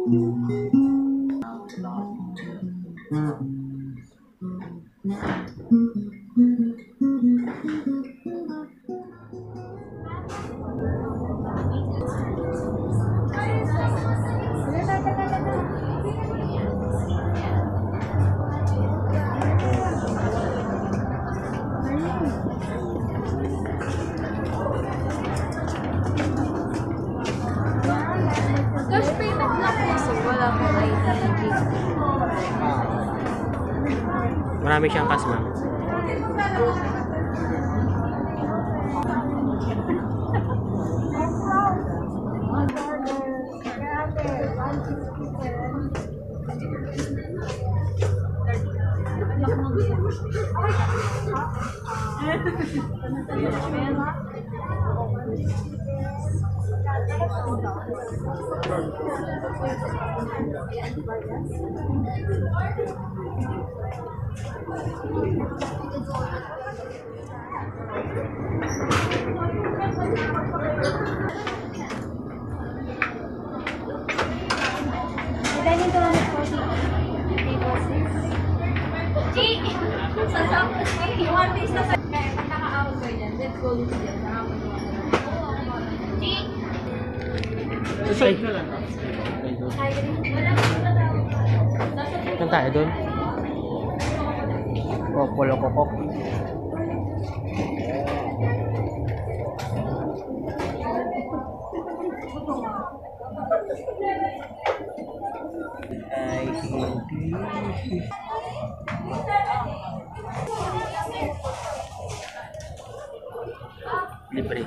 Cash payment lang kasi wala akong ID. Marami siyang cash, ma'am. Ay. Saan tayo doon? Oh, Polo Kokok. Ay, libre.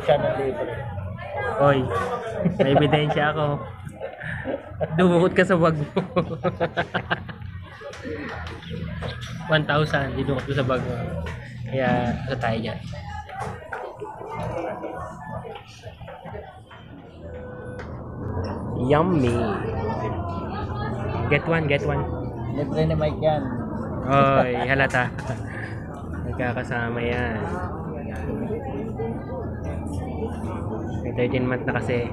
Sana libre. Oy, may ebidensya ako. Dumukot ka sa bag mo. 1,000, dinukot ko sa bag mo. Kaya, ito tayo dyan. Yummy! Get one, get one. Libre ni Mike yan. Oy, halata. Nagkakasama yan. May 13 month na kasi.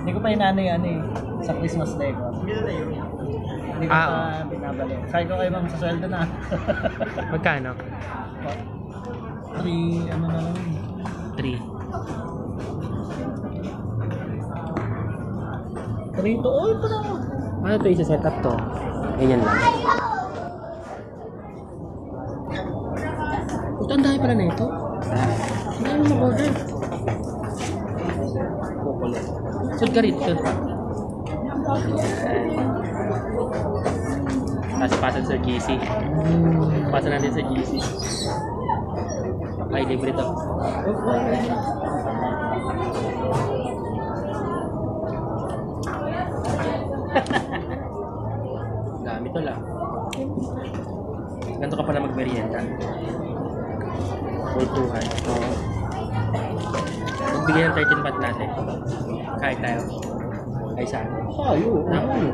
Hindi ko pa inaano yan eh. Sa Christmas Day ko. Hindi ko pa binabalik. Sabi ko kayo bang sa sweldo na. Magkano? 3, ano na lang. 3. 3 to all pa lang. Ano ito isa setup to? Ganyan lang. Ito, ang dahil pala na ito. Hindi mo mag-order. Kukulit. Sud ka rito. Pasok sa GC. Pasok natin sa GC. Ay, libre to. Dami to lang. Ganito ka pala mag-merienda. Kultuhan. Oo. Magbigay ng 13 baht natin. Kahit tayo. Ay saan? Tayo. Naku.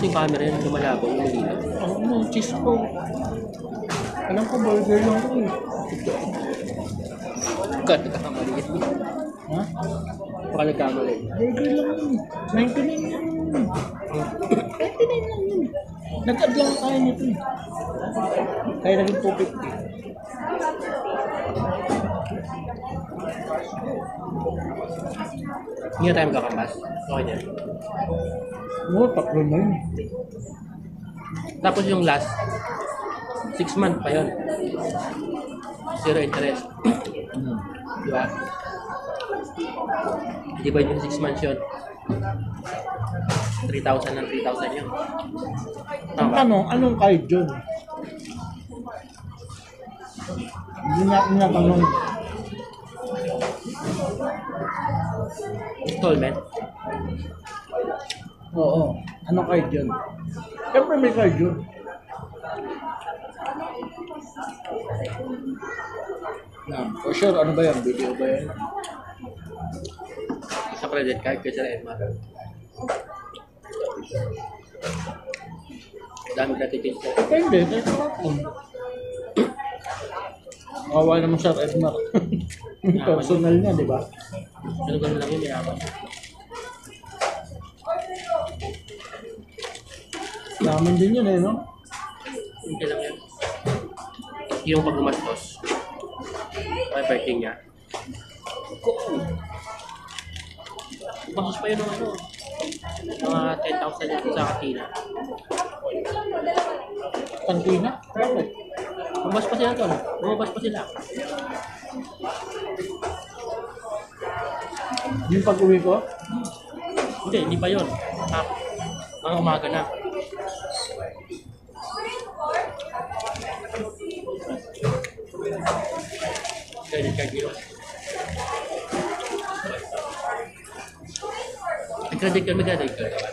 Yung camera yun, lumalabo, lumilino. Ano, cheese po. Alam ko, burger lang ko eh. Baka nagkakamali yan. Ha? Baka nagkamali. Burger lang yun. 99 lang yun. 99 lang yun. Nag-add lang tayo nito eh. Kaya naging 250. Hindi na tayo magkakambas. Okay na. Oo, tatlo na yun. Tapos yung last, 6 month pa yun. 0 interest. Diba? Di ba yung 6 months yun? 3,000 ng 3,000 yun. Anong kahit yun? Hindi natin natanong. Installment? Oo. Anong kahit yun? Siyempre may kahit yun. For sure, ano ba yan? Video ba yan? Sa credit card kay Sir Edmar. Dami natipid siya. Depende. Kawawa naman Sir Edmar. Personal niya, di ba? Pero ganun lang yun, yaman. Yaman din yun eh, no? Hindi lang yan. Yung pag umastos, may birthday niya. Umastos pa yun ng ano, mga 10,000 yan sa katina. Kantina? Perfect. Lumabas pa sila doon. Lumabas pa sila. Yung pag-uwi ko, Hindi pa yun. Mga umaga na. Credit card yun. May credit card.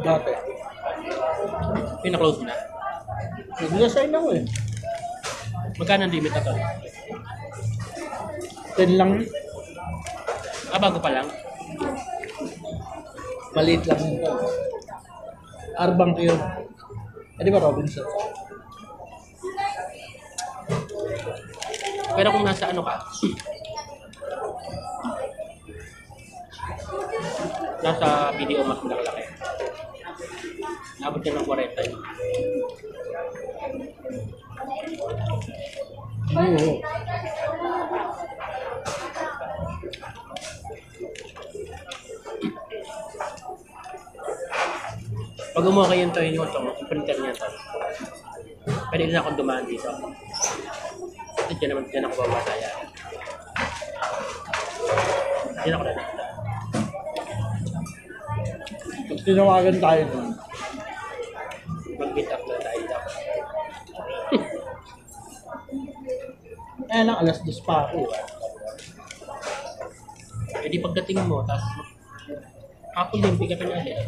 dati. Pina-close na. Nag-resign ako eh. Magkano ang limit na to? 10 lang. Bago pa lang. Maliit lang yun. Arbang ko yun. Eh, di ba Robinson? Pero kung nasa ano ka, nasa video mas malaki. Nabot ka ng 40 yun. Oo. Pag umuha kayo ito, yung printer niya ito. Pwede na akong dumaan dito. At dyan ako babataya. Dyan ako na. Pag tinawagan tayo nun, Mag-meet up na tayo dito. eh lang, alas 2 pa ako. E di pagdating mo, tapos hapon din, pick up na natin.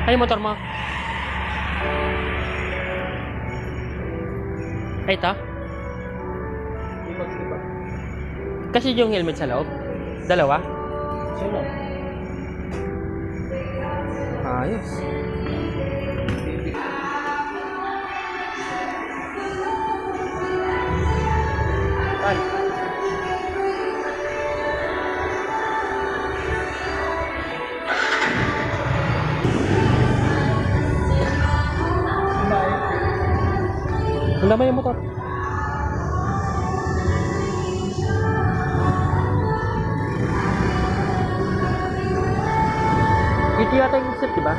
Ay, motor mo. Ay, ito? Kasi yung helmet sa loob. Dalawa? So lang. Ayos. Ay. Ang dami yung motor. Ito yata yung set, diba?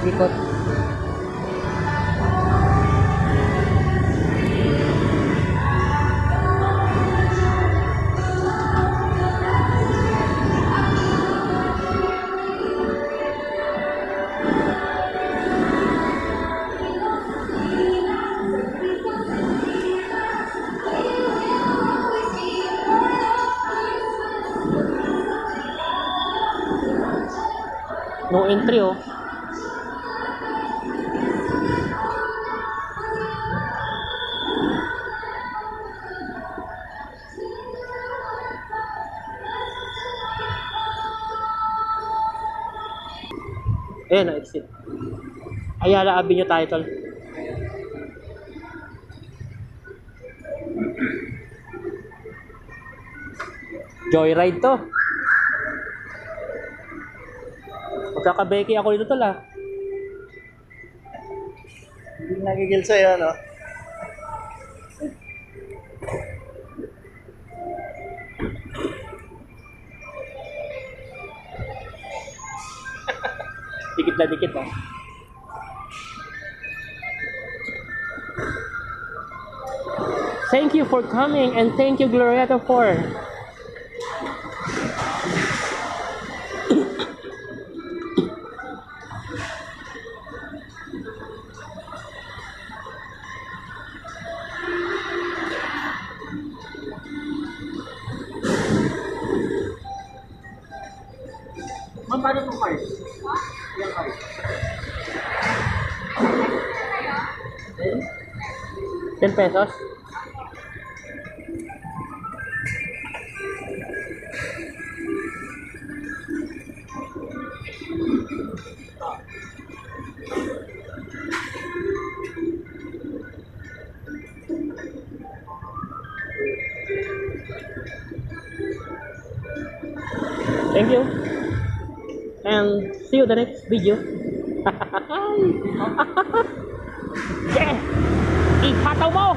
Ikot. No entry, oh. Ayan, na-exit. Ayala Avenue tayo, tol. Joyride to. Magkakabeki ako dito, tol, ah. Hindi nagigil sa'yo, no? Dikit na dikit, ah. Thank you for coming and thank you, Glorieta, for magkano itong card? Yung card. $10 pesos? Thank you. And see you the next video. Yeah! Ihataw mo!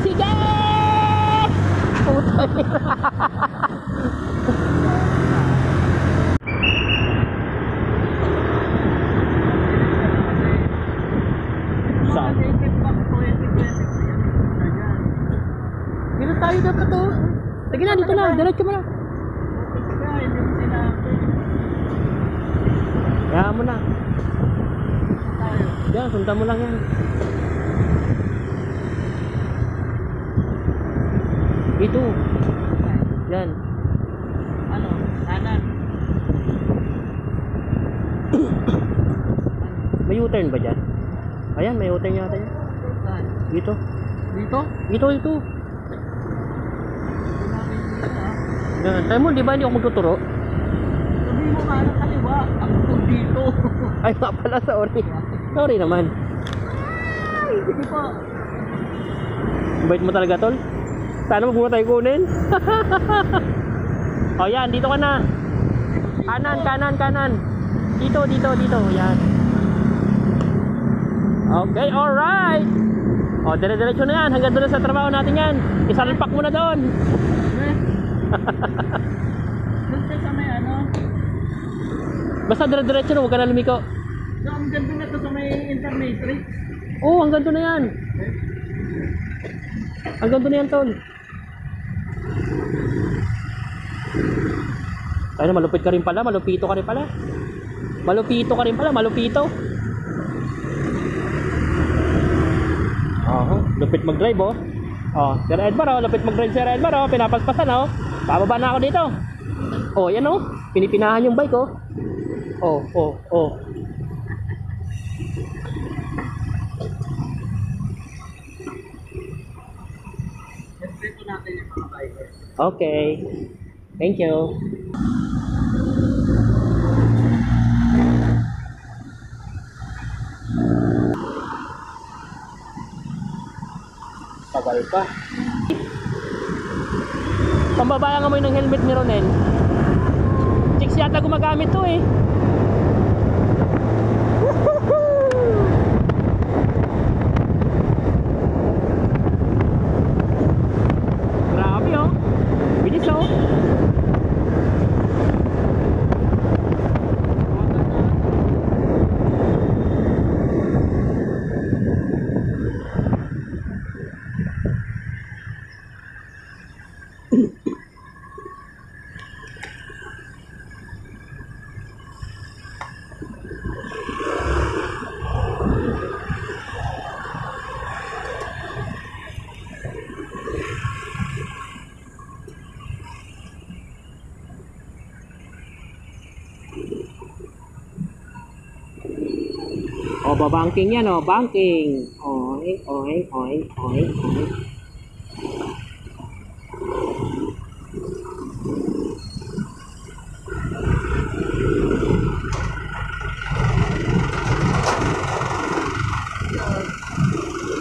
Sige! Puto Saan? Dito tayo dapat to. Sige na, dito na. Diretso mo na. Kaya mo na. Yan, sundan mo lang yan. Ito. Yan. Ano? Kanan. May U-turn ba dyan? Ayan, may U-turn yata yan. Saan? Dito. Dito? Ito. Yan. Tayo mo, di ba hindi ako magtuturo? Sabi mo kanan kaliwa. Ako dito. Ay, nga pala, sorry. Sorry naman. Ay, hindi pa. Bait mo talaga, tol. Sana wag mo tayo kunin. O yan, dito ka na. Kanan. Dito. Yan. Okay, alright. O, dire-diretso na yan. Hanggang doon sa trabaho natin yan. Isalpak mo na doon. Doon ka sa may ano? Basta dire-diretso na, huwag ka na lumiko. So, ang ganda na to sa may intermetry. Oo, hanggang doon na yan. Hanggang doon na yan, tol. Ay, malupit ka rin pala, malupito ka rin pala. Malupito. Lupit mag-drive, oh. Oh, Sir Edmar, oh, lupit mag-drive Sir Edmar, oh. Pinapaspasan, oh. Bababa na ako dito. Oh, yan, oh. Pinipinahan yung bike, oh. Oh. Ito natin yung mga biker. Okay. Thank you. Tagal pa. Pambabaya nga mo ng helmet ni Ronel. Chicks yata gumagamit to eh. Grabe oh. Bilis oh. O, babanking yan, o. Banking. Oy.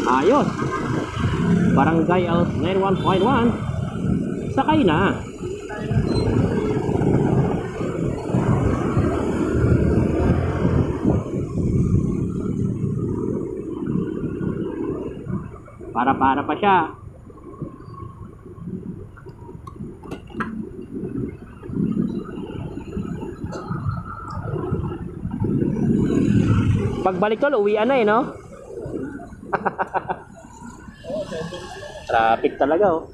Ayos. Barangay L 91.1. Sakay na. Para pa siya. Pagbalik tol, uwian na eh, no? Traffic talaga, oh.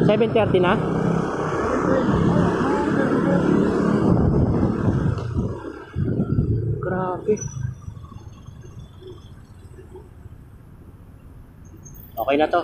7:30 na? Grabe. Okay na to.